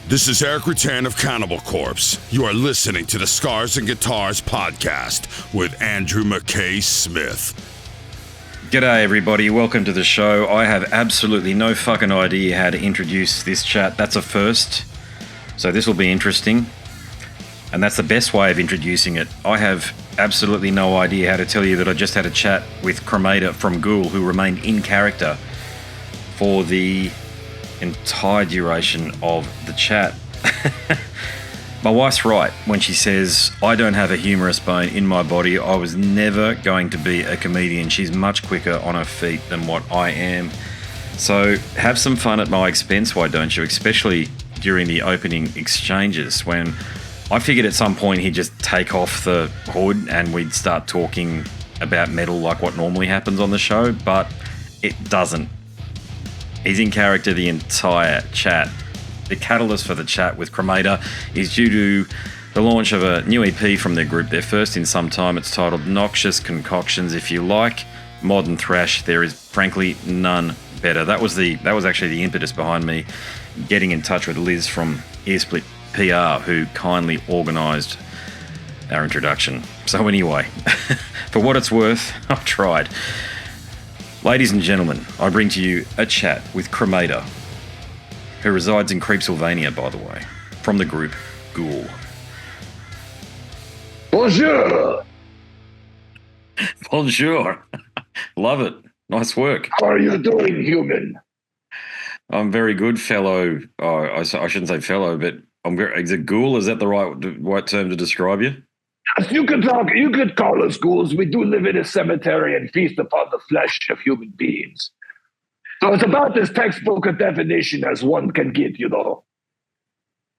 This is Eric Rutan of Cannibal Corpse. You are listening to the Scars and Guitars podcast with Andrew McKay Smith. G'day everybody, welcome to the show. I have absolutely no fucking idea how to introduce this chat. That's a first, so this will be interesting. And that's the best way of introducing it. I have absolutely no idea how to tell you that I just had a chat with Cremator from Ghoul, who remained in character for the entire duration of the chat. My wife's right when she says I don't have a humorous bone in my body. I was never going to be a comedian. She's much quicker on her feet than what I am. So have some fun at my expense, why don't you? Especially during the opening exchanges, when I figured at some point he'd just take off the hood and we'd start talking about metal like what normally happens on the show, but it doesn't. He's in character the entire chat. The catalyst for the chat with Cremator is due to the launch of a new EP from their group, their first in some time. It's titled Noxious Concoctions. If you like modern thrash, there is frankly none better. That was actually the impetus behind me getting in touch with Liz from Earsplit PR, who kindly organised our introduction. So anyway, for what it's worth, I've tried. Ladies and gentlemen, I bring to you a chat with Cremator, who resides in Creepsylvania, by the way, from the group Ghoul. Bonjour. Bonjour. Love it. Nice work. How are you doing, human? I'm very good, fellow. Oh, I shouldn't say fellow, but is it Ghoul? Is that the right term to describe you? Yes, you could call us ghouls. We do live in a cemetery and feast upon the flesh of human beings. So it's about as textbook a definition as one can get, you know.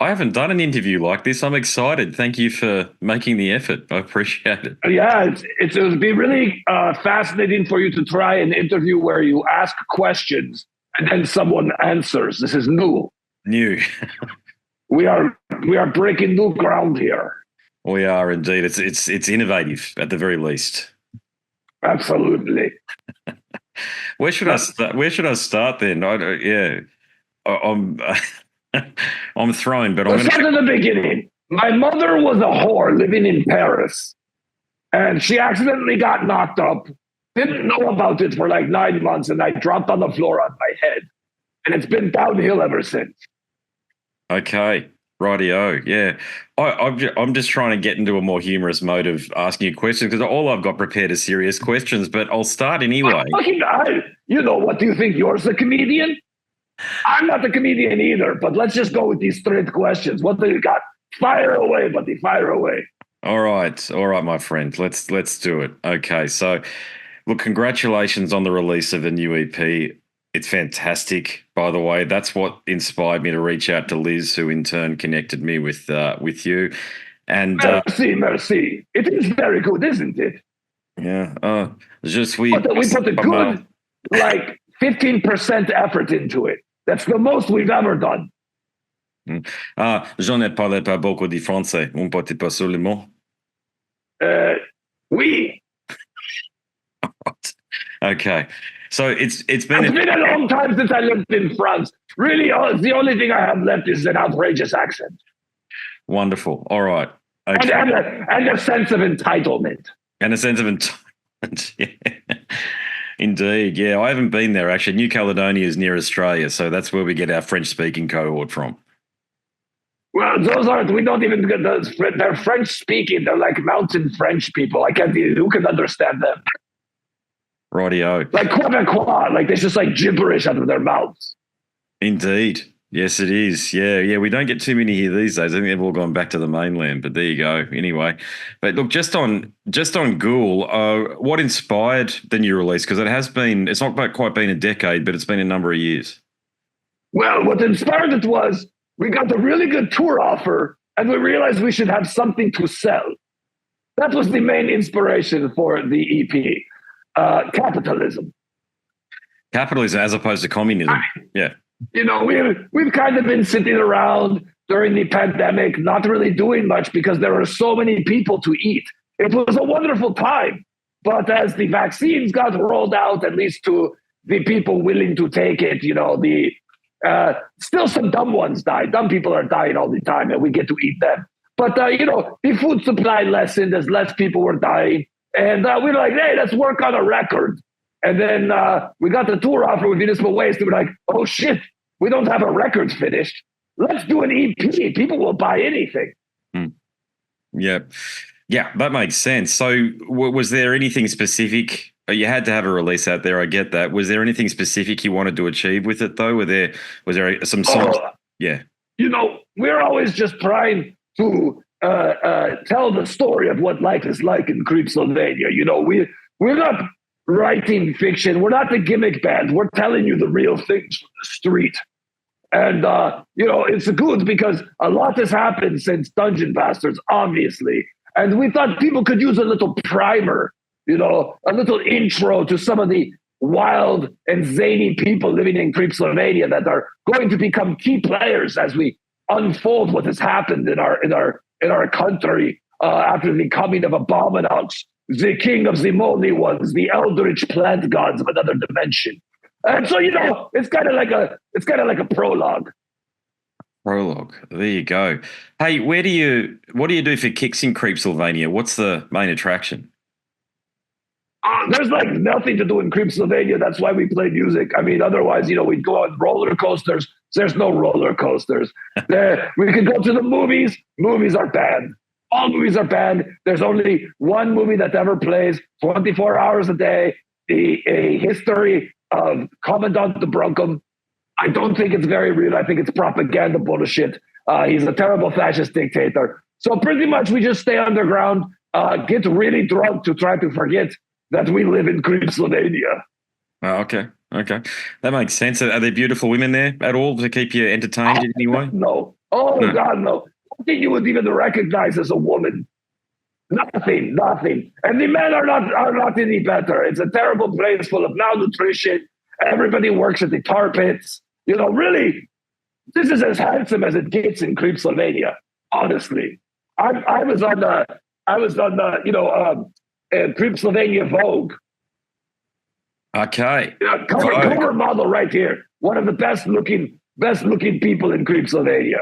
I haven't done an interview like this. I'm excited. Thank you for making the effort. I appreciate it. Yeah, it would be really fascinating for you to try an interview where you ask questions and then someone answers. This is new. New. We are breaking new ground here. We are indeed. It's innovative at the very least. Absolutely. Where should I start? Where should I start then? I'm I'm thrown, but Let's start at the beginning. My mother was a whore living in Paris, and she accidentally got knocked up. Didn't know about it for like 9 months, and I dropped on the floor on my head, and it's been downhill ever since. Okay. Rightio, yeah. I'm just trying to get into a more humorous mode of asking you questions because all I've got prepared is serious questions, but I'll start anyway. You know, what do you think? You're a comedian? I'm not a comedian either, but let's just go with these straight questions. What do you got? Fire away, buddy, fire away. All right, my friend. Let's do it. Okay, so look, congratulations on the release of the new EP. It's fantastic, by the way. That's what inspired me to reach out to Liz, who in turn connected me with you. And merci. It is very good, isn't it? Yeah. We put a good, 15% effort into it. That's the most we've ever done. Je ne parle pas beaucoup de français. Un petit peu seulement. Oui. Okay. So it's been a long time since I lived in France. Really, the only thing I have left is an outrageous accent. Wonderful. All right. Okay. And a sense of entitlement. And a sense of entitlement. Yeah. Indeed. Yeah, I haven't been there actually. New Caledonia is near Australia, so that's where we get our French-speaking cohort from. Well, we don't even get those. They're French-speaking. They're like mountain French people. Who can understand them? Rightio. Like Quebecois, like there's just like gibberish out of their mouths. Indeed. Yes, it is. Yeah. We don't get too many here these days. I think they've all gone back to the mainland, but there you go. Anyway, but look, just on Ghoul, what inspired the new release? Because it's not quite been a decade, but it's been a number of years. Well, what inspired it was we got a really good tour offer and we realized we should have something to sell. That was the main inspiration for the EP. Capitalism. Capitalism as opposed to communism. Yeah. You know, we've kind of been sitting around during the pandemic, not really doing much because there were so many people to eat. It was a wonderful time. But as the vaccines got rolled out, at least to the people willing to take it, you know, the Still some dumb ones die. Dumb people are dying all the time, and we get to eat them. But, the food supply lessened as less people were dying. And we were like, hey, let's work on a record. And then we got the tour offer with Municipal Waste, and we're like, oh, shit, we don't have a record finished. Let's do an EP. People will buy anything. Yeah. Yeah, that makes sense. So was there anything specific? You had to have a release out there. I get that. Was there anything specific you wanted to achieve with it, though? Was there some songs? Yeah. We're always just trying to tell the story of what life is like in Creepsylvania. We're not writing fiction. We're not the gimmick band. We're telling you the real things from the street. And, it's good because a lot has happened since Dungeon Bastards, obviously. And we thought people could use a little primer, a little intro to some of the wild and zany people living in Creepsylvania that are going to become key players as we unfold what has happened in our country after the coming of Abominax, the king of the Moldy Ones, the eldritch plant gods of another dimension. And so, it's kind of like a prologue. Prologue. There you go. Hey, what do you do for kicks in Creepsylvania? What's the main attraction? There's like nothing to do in Creepsylvania. That's why we play music. I mean, otherwise, we'd go on roller coasters. There's no roller coasters. We could go to the movies. Movies are banned. All movies are banned. There's only one movie that ever plays 24 hours a day. A history of Commandant de Brunkum. I don't think it's very real. I think it's propaganda bullshit. He's a terrible fascist dictator. So pretty much we just stay underground, get really drunk to try to forget that we live in Creepsylvania. Oh, okay. That makes sense. Are there beautiful women there at all to keep you entertained in any way? No. Oh, no. God, no. Nothing you would even recognize as a woman. Nothing. And the men are not any better. It's a terrible place full of malnutrition. Everybody works at the tar pits. Really, this is as handsome as it gets in Creepsylvania. Honestly, I was on Creepsylvania Vogue. Okay. Cover model right here. One of the best looking people in Creepsylvania.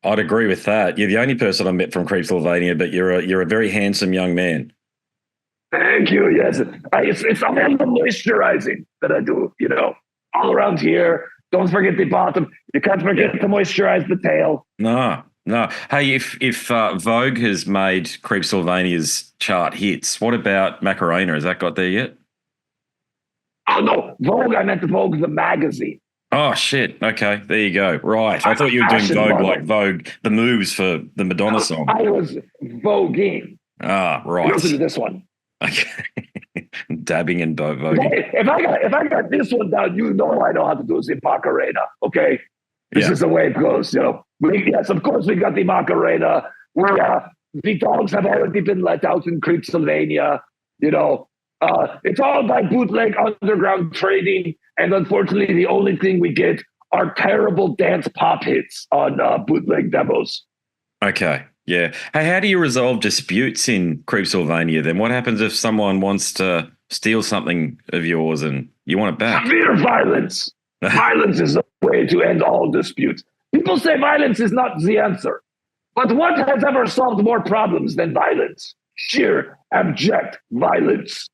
I'd agree with that. You're the only person I met from Creepsylvania, but you're a very handsome young man. Thank you. Yes, it's all the moisturizing that I do. All around here. Don't forget the bottom. You can't forget to moisturize the tail. No. Hey, if Vogue has made Creepsylvania's chart hits, what about Macarena? Has that got there yet? Oh no, Vogue. I meant Vogue the magazine. Oh, shit. Okay, there you go. Right. I thought you were doing Vogue like Vogue, the moves for the Madonna song. I was voguing. Ah, right. Listen to this one. Okay. Dabbing and voguing. If I got this one down, I know how to do the Macarena, okay? This is the way it goes, Yes, of course, we got the Macarena. The dogs have already been let out in Creepsylvania, It's all by bootleg underground trading. And unfortunately, the only thing we get are terrible dance pop hits on bootleg demos. Okay, yeah. Hey, how do you resolve disputes in Creepsylvania then? What happens if someone wants to steal something of yours and you want it back? Mere violence. Violence is the way to end all disputes. People say violence is not the answer. But what has ever solved more problems than violence? Sheer, abject violence.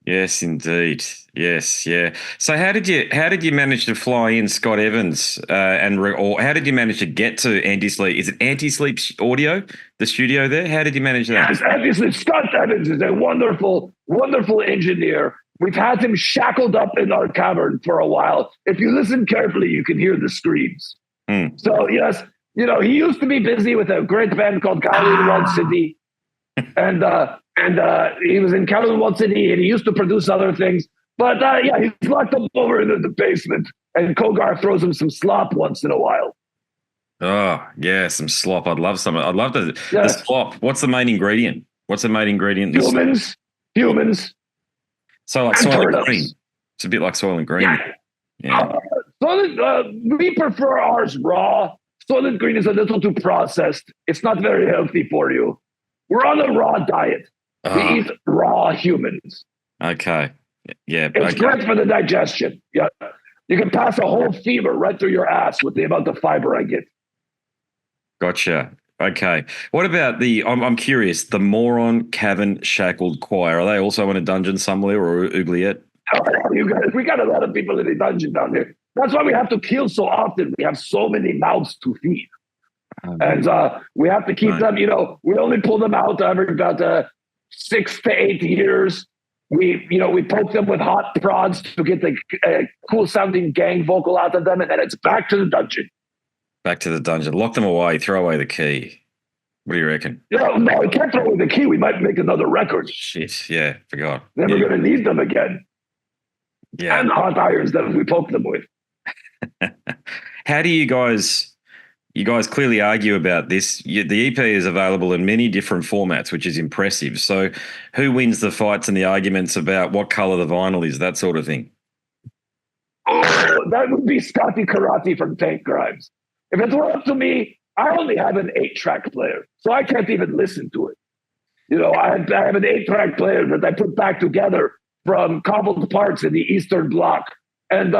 Yes, indeed. Yes, yeah. So how did you manage to fly in Scott Evans or how did you manage to get to Antisleep? Is it Antisleep's audio, the studio there? How did you manage that? Yes, Antisleep. Scott Evans is a wonderful, wonderful engineer. We've had him shackled up in our cavern for a while. If you listen carefully, you can hear the screams. So yes, he used to be busy with a great band called Ghoul in One City. And he was in Calhoun One City, and he used to produce other things. But he's locked up over in the basement, and Kogar throws him some slop once in a while. Oh yeah, some slop. I'd love some. I'd love the slop. What's the main ingredient? Humans. So like soil and green. It's a bit like soil and green. Yeah. We prefer ours raw. Soylent Green is a little too processed. It's not very healthy for you. We're on a raw diet. We eat raw humans. Okay. Yeah. It's great for the digestion. Yeah. You can pass a whole femur right through your ass with the amount of fiber I get. Gotcha. Okay. What about I'm curious, the Moron Cavern Shackled Choir. Are they also in a dungeon somewhere or oubliette? You guys, we got a lot of people in the dungeon down here. That's why we have to kill so often. We have so many mouths to feed. And we have to keep them, we only pull them out every about 6 to 8 years. We poke them with hot prods to get the cool sounding gang vocal out of them, and then it's back to the dungeon. Back to the dungeon. Lock them away. Throw away the key. What do you reckon? No, we can't throw away the key. We might make another record. Shit. Yeah, forgot. Then we're going to need them again. Yeah. And hot irons that we poke them with. How do you guys clearly argue about this? The EP is available in many different formats, which is impressive. So who wins the fights and the arguments about what color the vinyl is, that sort of thing? Oh, that would be Scotty Karate from Tank Grimes. If it were up to me, I only have an 8-track player, so I can't even listen to it. I have an 8-track player that I put back together from cobbled parts in the Eastern Bloc. And,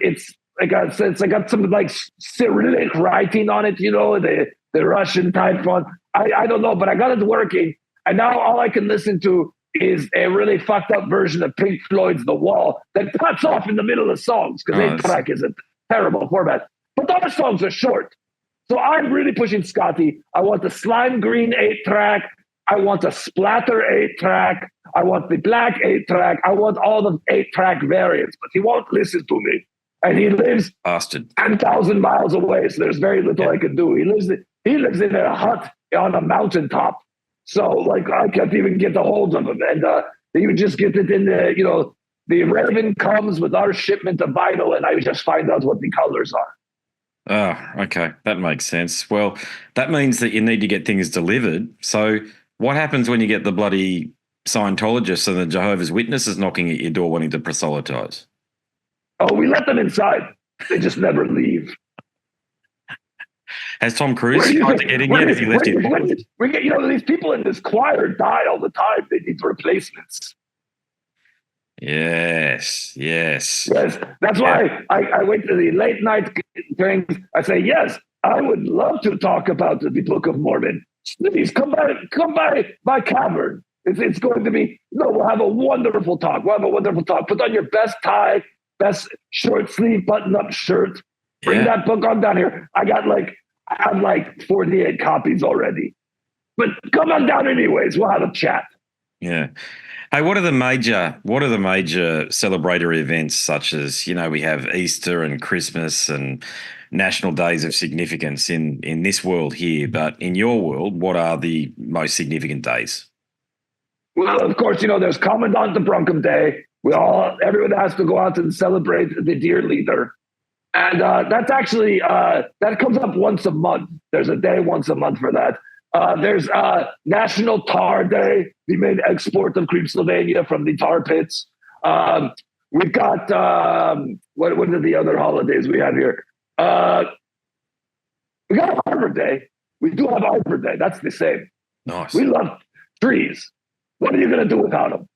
it's I got some like Cyrillic writing on it, the Russian type font. I don't know, but I got it working. And now all I can listen to is a really fucked up version of Pink Floyd's The Wall that cuts off in the middle of songs because 8-track is a terrible format. But the other songs are short. So I'm really pushing Scotty. I want the slime green 8-track. I want a splatter 8-track. I want the black 8-track. I want all the 8-track variants, but he won't listen to me. And he lives 10,000 miles away, so there's very little I can do. He lives in a hut on a mountaintop. So I can't even get a hold of him. And you just get it in the Raven comes with our shipment of vinyl, and I just find out what the colors are. Oh, okay. That makes sense. Well, that means that you need to get things delivered. So what happens when you get the bloody Scientologists and the Jehovah's Witnesses knocking at your door wanting to proselytize? Oh, we let them inside. They just never leave. Has Tom Cruise tried to get in yet? Has he left it? We get, these people in this choir die all the time. They need replacements. Yes. That's why I went to the late night things. I say, yes, I would love to talk about the Book of Mormon. Please come by my cavern. It's going to be, we'll have a wonderful talk. Put on your best tie, best short sleeve button-up shirt. Bring that book on down here. I have like 48 copies already. But come on down anyways. We'll have a chat. Yeah. Hey, what are the major celebratory events such as, we have Easter and Christmas and national days of significance in this world here, but in your world, what are the most significant days? Well, of course, there's Commandant de Brunkum Day. Everyone has to go out and celebrate the deer leader. And that's actually, that comes up once a month. There's a day once a month for that. There's National Tar Day, the main export of Creepsylvania from the tar pits. We've got, what are the other holidays we have here? We got Arbor Day. We do have Arbor Day. That's the same. Nice. We love trees. What are you going to do without them?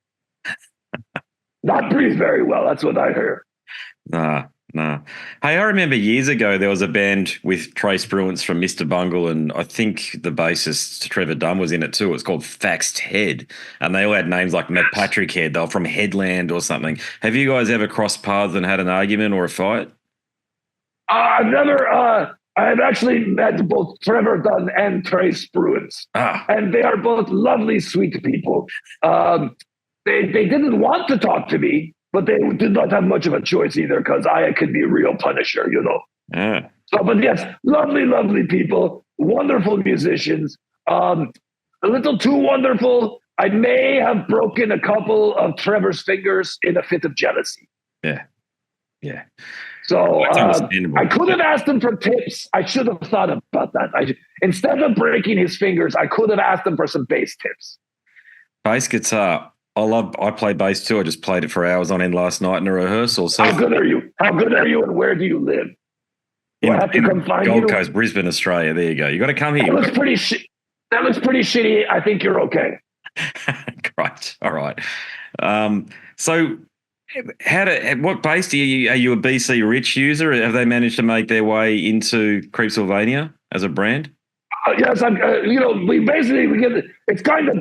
Not breathe very well. That's what I hear. Nah. Hey, I remember years ago there was a band with Trace Bruins from Mr. Bungle, and I think the bassist Trevor Dunn was in it too. It was called Faxed Head, and they all had names like McPatrick Head. They were from Headland or something. Have you guys ever crossed paths and had an argument or a fight? I've never. I have actually met both Trevor Dunn and Trace Bruins, and they are both lovely, sweet people. They didn't want to talk to me, but they did not have much of a choice either because I could be a real punisher, Yeah. So, but yes, lovely, lovely people, wonderful musicians. A little too wonderful. I may have broken a couple of Trevor's fingers in a fit of jealousy. Yeah. So I could have asked him for tips. I should have thought about that. Instead of breaking his fingers, I could have asked him for some bass tips. Bass guitar. I play bass too. I just played it for hours on end last night in a rehearsal. So how good are you? And where do you live? Do I have to come find Gold you? Coast, Brisbane, Australia. There you go. You got to come here. That looks pretty shitty. I think you're okay. Great. All right. So At what base are you a BC Rich user? Have they managed to make their way into Creepsylvania as a brand? Yes, I'm. We get. It's kind of,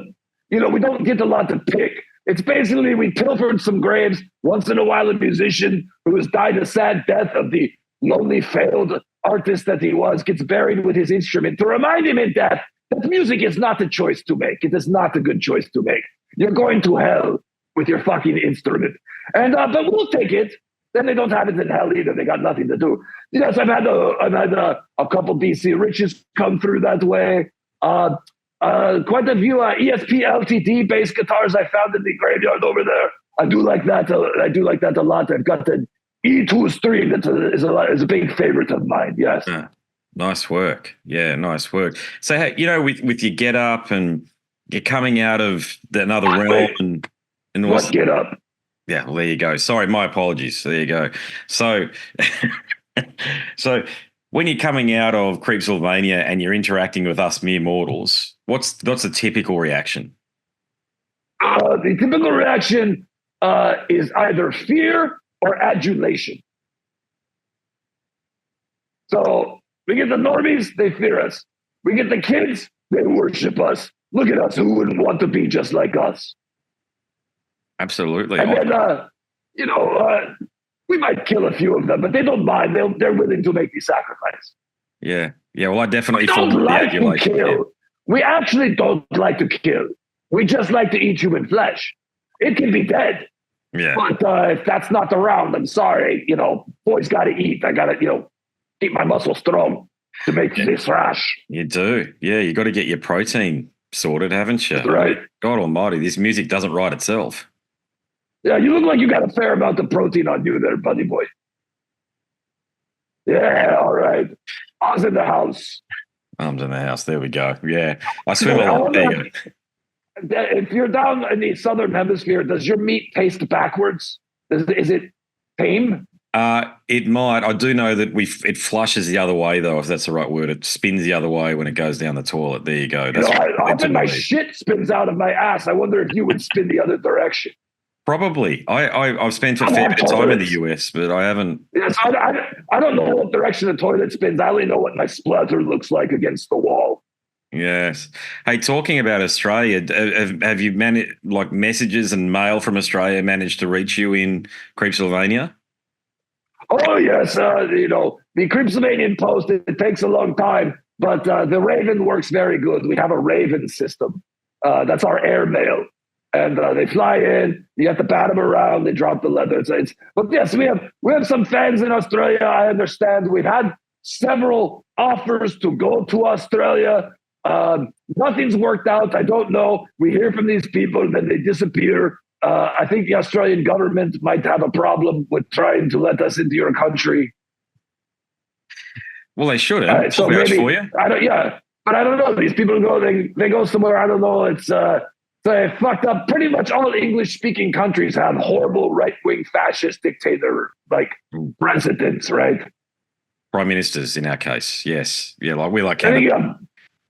we don't get a lot to pick. It's basically we pilfered some graves. Once in a while, a musician who has died a sad death of the lonely, failed artist that he was gets buried with his instrument to remind him in death that music is not a choice to make. It is not a good choice to make. You're going to hell with your fucking instrument, and but we'll take it. Then they don't have it in hell either. They got nothing to do. Yes, I've had a couple BC Riches come through that way. Quite a few ESP LTD bass guitars I found in the graveyard over there. I do like that. I do like that a lot. I've got the E2 string that is a big favorite of mine. Yes. Nice work. Yeah, nice work. So, with your get up and you're coming out of another realm and what get up? Yeah, well, there you go. Sorry, my apologies. There you go. So, so when you're coming out of Creepsylvania and you're interacting with us mere mortals, what's a typical reaction? The typical reaction is either fear or adulation. So we get the normies, they fear us. We get the kids, they worship us. Look at us. Who wouldn't want to be just like us? Absolutely. And then, we might kill a few of them, but they don't mind. They're willing to make the sacrifice. Yeah. Yeah. Well, I definitely don't like to kill. We actually don't like to kill. We just like to eat human flesh. It can be dead. Yeah. But if that's not around, I'm sorry. Boys got to eat. I got to, keep my muscles strong to make this rash. You do. Yeah. You got to get your protein sorted, haven't you? That's right. God almighty, this music doesn't write itself. Yeah, you look like you got a fair amount of protein on you there, buddy boy. Yeah, all right. Oz in the house. Arms in the house. There we go. Yeah. I swim a lot. There you go. If you're down in the southern hemisphere, does your meat taste backwards? Is it tame? It might. I do know that it flushes the other way, though, if that's the right word. It spins the other way when it goes down the toilet. There you go. That's often my shit spins out of my ass. I wonder if you would spin the other direction. Probably. I've spent a fair bit of time in the US, but I haven't. Yes, I don't know what direction the toilet spins. I only know what my splatter looks like against the wall. Yes. Hey, talking about Australia, have you managed, messages and mail from Australia managed to reach you in Creepsylvania? Oh, yes. The Creepsylvanian Post, it takes a long time, but the Raven works very good. We have a Raven system. That's our air mail. And they fly in, you have to bat them around, they drop the leather. But yes, we have some fans in Australia. I understand we've had several offers to go to Australia. Nothing's worked out. I don't know. We hear from these people, then they disappear. I think the Australian government might have a problem with trying to let us into your country. Well, they should have. So maybe, for you. But I don't know. These people they go somewhere. I don't know. It's they fucked up. Pretty much all English-speaking countries have horrible right-wing fascist dictator presidents, right? Prime ministers in our case, yes. Yeah, we like Canada.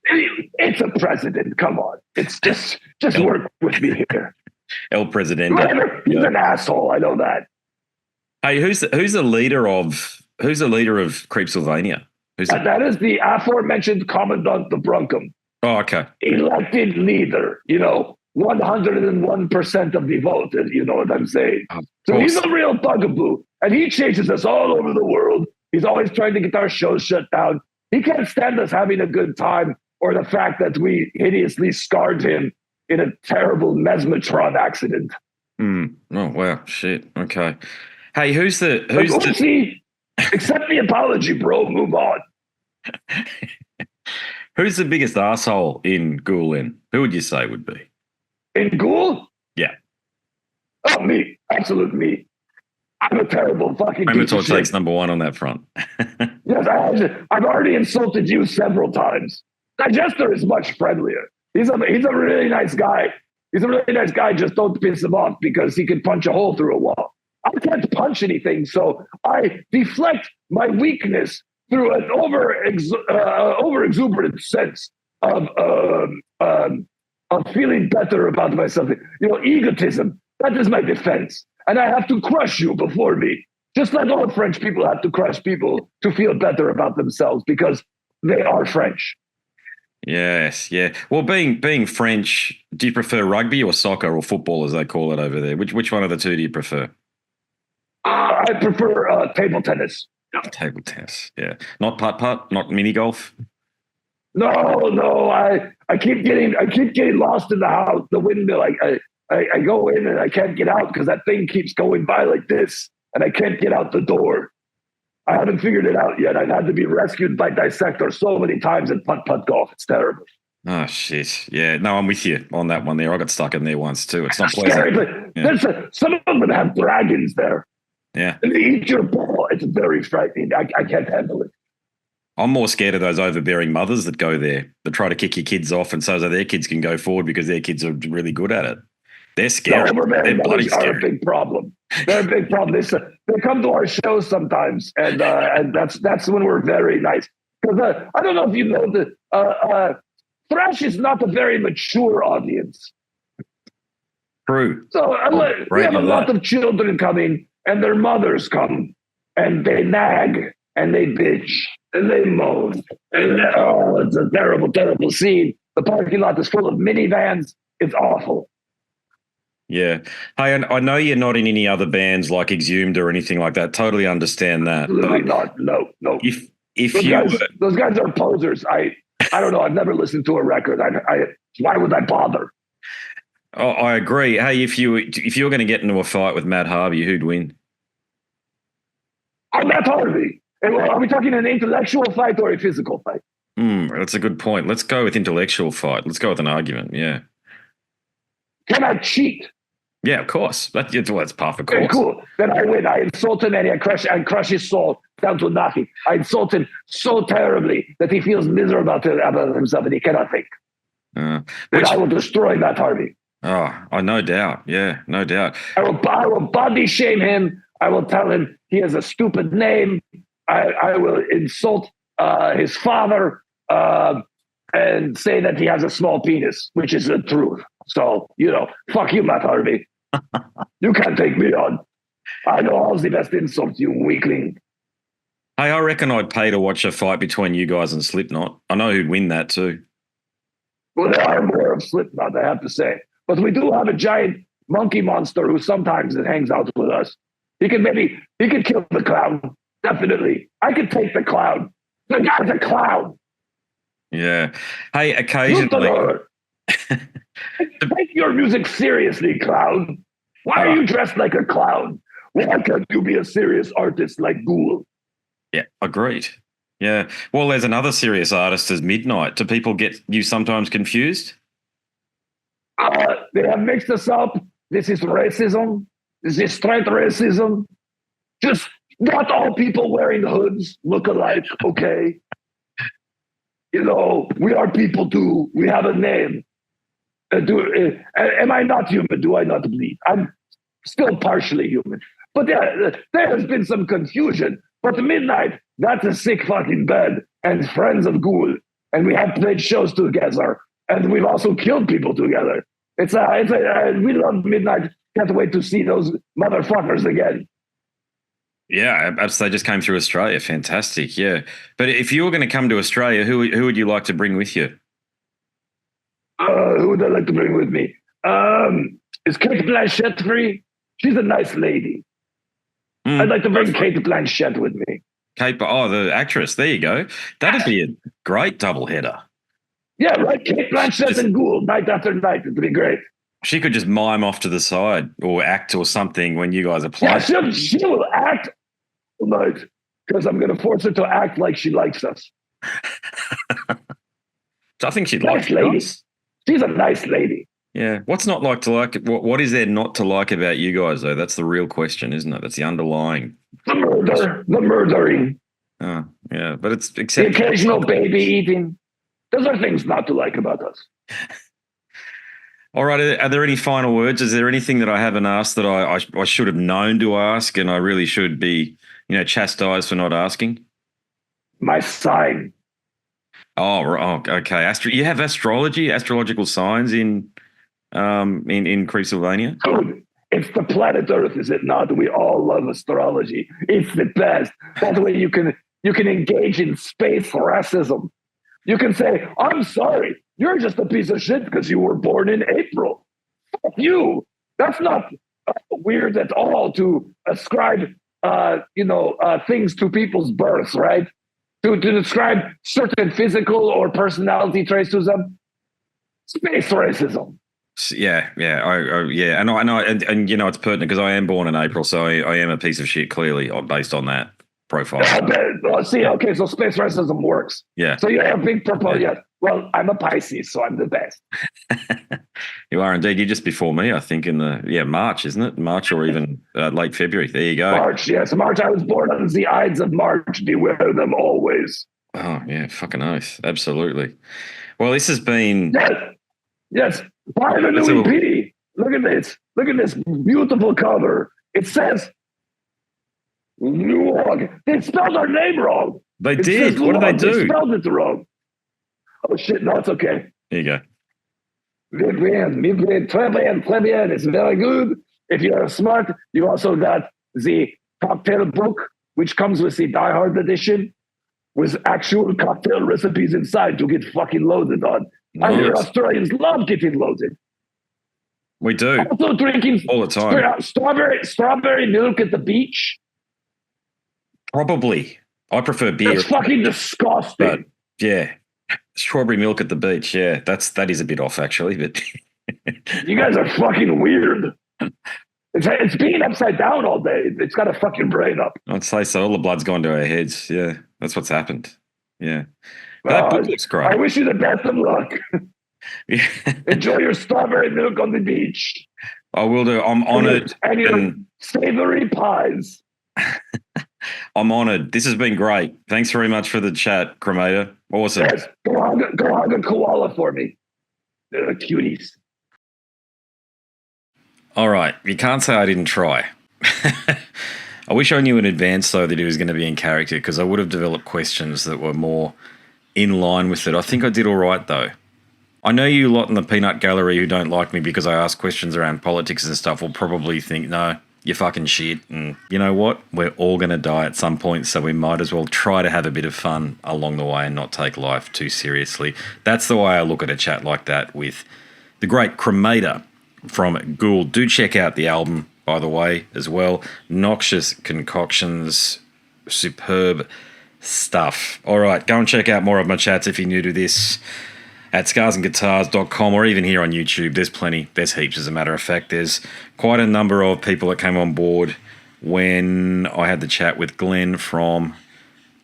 It's a president. Come on, it's just work with me here. El Presidente. He's an asshole. I know that. Hey, who's the leader of Creepsylvania? That is the aforementioned Commandant of Brunkum. Oh, okay. Elected leader. 101% of the vote. You know what I'm saying? So he's a real bugaboo, and he chases us all over the world. He's always trying to get our shows shut down. He can't stand us having a good time, or the fact that we hideously scarred him in a terrible mesmetron accident. Oh wow, shit. Okay. Hey, who's the accept the apology, bro. Move on. Who's the biggest asshole in Ghoul? Who would you say would be? In Ghoul? Yeah. Oh, me. Absolute me. I'm a terrible fucking Cremator takes number one on that front. Yes, I've already insulted you several times. Digester is much friendlier. He's a really nice guy. He's a really nice guy. Just don't piss him off because he can punch a hole through a wall. I can't punch anything, so I deflect my weakness through an over exuberant sense of feeling better about myself. Egotism. That is my defense. And I have to crush you before me. Just like all French people have to crush people to feel better about themselves because they are French. Yes, yeah. Well, being French, do you prefer rugby or soccer or football, as they call it over there? Which one of the two do you prefer? I prefer table tennis. Table tennis, yeah. Not putt, not mini golf. No. I keep getting lost in the house, the windmill. I go in and I can't get out because that thing keeps going by like this, and I can't get out the door. I haven't figured it out yet. I've had to be rescued by Dissector so many times in putt golf. It's terrible. Oh shit! Yeah, no, I'm with you on that one. There, I got stuck in there once too. It's not scary, pleasant. but some of them have dragons there. Yeah, and they eat your ball. It's very frightening. I can't handle it. I'm more scared of those overbearing mothers that go there that try to kick your kids off, and so that their kids can go forward because their kids are really good at it. They're scary. Overbearing They're bloody mothers are scary. a big problem. They're a big problem. They come to our shows sometimes, and that's when we're very nice. Because I don't know if you know that thrash is not a very mature audience. True. So we have a lot of children coming, and their mothers come, and they nag, and they bitch, and they moan. And it's a terrible, terrible scene. The parking lot is full of minivans. It's awful. Yeah. Hey, I know you're not in any other bands like Exhumed or anything like that. Totally understand that. Absolutely not. No. If those guys are posers. I don't know. I've never listened to a record. Why would I bother? Oh, I agree. Hey, if you were going to get into a fight with Matt Harvey, who'd win? Matt Harvey. Are we talking an intellectual fight or a physical fight? That's a good point. Let's go with intellectual fight. Let's go with an argument. Yeah. Can I cheat? Yeah, of course. That's par for course. Okay, cool. Then I win. I insult him and I crush his soul down to nothing. I insult him so terribly that he feels miserable about himself and he cannot think. Then I will destroy Matt Harvey. Oh, no doubt. Yeah, no doubt. I will body shame him. I will tell him he has a stupid name. I will insult his father and say that he has a small penis, which is the truth. So, fuck you, Matt Harvey. You can't take me on. I know all the best insults, you weakling. Hey, I reckon I'd pay to watch a fight between you guys and Slipknot. I know who'd win that too. Well, there are more of Slipknot, I have to say. But we do have a giant monkey monster who sometimes hangs out with us. He could kill the clown. Definitely. I could take the clown. The guy's a clown. Yeah. Hey, occasionally. Take your music seriously, clown. Why are you dressed like a clown? Why can't you be a serious artist like Ghoul? Yeah, agreed. Yeah. Well, there's another serious artist as Midnight. Do people get you sometimes confused? They have mixed us up. This is racism. This is straight racism. Just not all people wearing hoods look alike, okay? We are people too. We have a name. Am I not human? Do I not bleed? I'm still partially human. But there has been some confusion. But Midnight, that's a sick fucking band and friends of Ghoul. And we have played shows together. And we've also killed people together. We love Midnight. Can't wait to see those motherfuckers again. Yeah, they just came through Australia. Fantastic, yeah. But if you were going to come to Australia, who would you like to bring with you? Who would I like to bring with me? Is Kate Blanchett free? She's a nice lady. I'd like to bring Kate Blanchett with me. The actress. There you go. That'd be a great doubleheader. Yeah, right. Kate Blanchett and Ghoul, night after night. It'd be great. She could just mime off to the side or act or something when you guys are playing. Yeah, she will act all night because I'm going to force her to act like she likes us. I think she'd nice like lady. us. She's a nice lady. Yeah. What's not like to like? What is there not to like about you guys, though? That's the real question, isn't it? That's the underlying. The murder, the murdering. Oh, yeah. But it's the occasional baby eating. Those are things not to like about us. All right. Are there any final words? Is there anything that I haven't asked that I should have known to ask and I really should be, chastised for not asking? My sign. Oh, okay. You have astrological signs in Creepsylvania? Dude, It's the planet Earth, is it not? We all love astrology. It's the best. By the way, you can engage in space racism. You can say, I'm sorry, you're just a piece of shit because you were born in April. Fuck you. That's not weird at all to ascribe things to people's births, right? To describe certain physical or personality traits to them. Space racism. Yeah, I know, and you know it's pertinent because I am born in April, so I am a piece of shit. Clearly, based on that profile. Okay, so space racism works. Yeah. So you're a big proponent. Yeah. Well, I'm a Pisces, so I'm the best. You are indeed. You're just before me, I think, in the March, isn't it? March or even late February. There you go. March, yes, March. I was born on the Ides of March. Beware them always. Oh yeah, fucking oath, absolutely. Well, this has been yes. Part of the new EP. Look at this. Look at this beautiful cover. It says Log. They spelled our name wrong. They did. What did they do? They spelled it wrong. Oh shit! No, it's okay. There you go. Très bien. It's very good. If you're smart, you also got the cocktail book, which comes with the Die Hard edition, with actual cocktail recipes inside to get fucking loaded on. Nice. I hear Australians love getting loaded. We do. Also drinking all the time. Strawberry milk at the beach. Probably. I prefer beer. It's fucking disgusting. But yeah. Strawberry milk at the beach. Yeah, that is a bit off actually, but you guys are fucking weird. It's being upside down all day. It's got a fucking brain up. I'd say so. All the blood's gone to our heads. Yeah, that's what's happened. Yeah. But that book looks great. I wish you the best of luck. Yeah. Enjoy your strawberry milk on the beach. I will do. I'm honoured. And your savory pies. I'm honoured. This has been great. Thanks very much for the chat, Cremator. Awesome. Yes. Go hug a koala for me. They're cuties. All right. You can't say I didn't try. I wish I knew in advance, though, that he was going to be in character because I would have developed questions that were more in line with it. I think I did all right, though. I know you lot in the peanut gallery who don't like me because I ask questions around politics and stuff will probably think, no, you're fucking shit. And you know what? We're all going to die at some point, so we might as well try to have a bit of fun along the way and not take life too seriously. That's the way I look at a chat like that with the great Cremator from Ghoul. Do check out the album, by the way, as well. Noxious Concoctions, superb stuff. All right, go and check out more of my chats if you're new to this at scarsandguitars.com or even here on YouTube. There's plenty. There's heaps, as a matter of fact. There's quite a number of people that came on board when I had the chat with Glenn from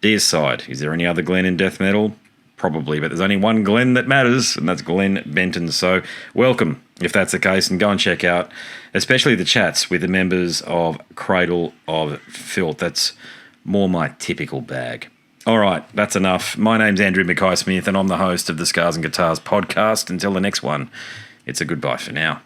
Deicide. Is there any other Glenn in death metal? Probably, but there's only one Glenn that matters, and that's Glenn Benton. So welcome, if that's the case, and go and check out especially the chats with the members of Cradle of Filth. That's more my typical bag. All right, that's enough. My name's Andrew Mackay Smith, and I'm the host of the Scars and Guitars podcast. Until the next one, it's a goodbye for now.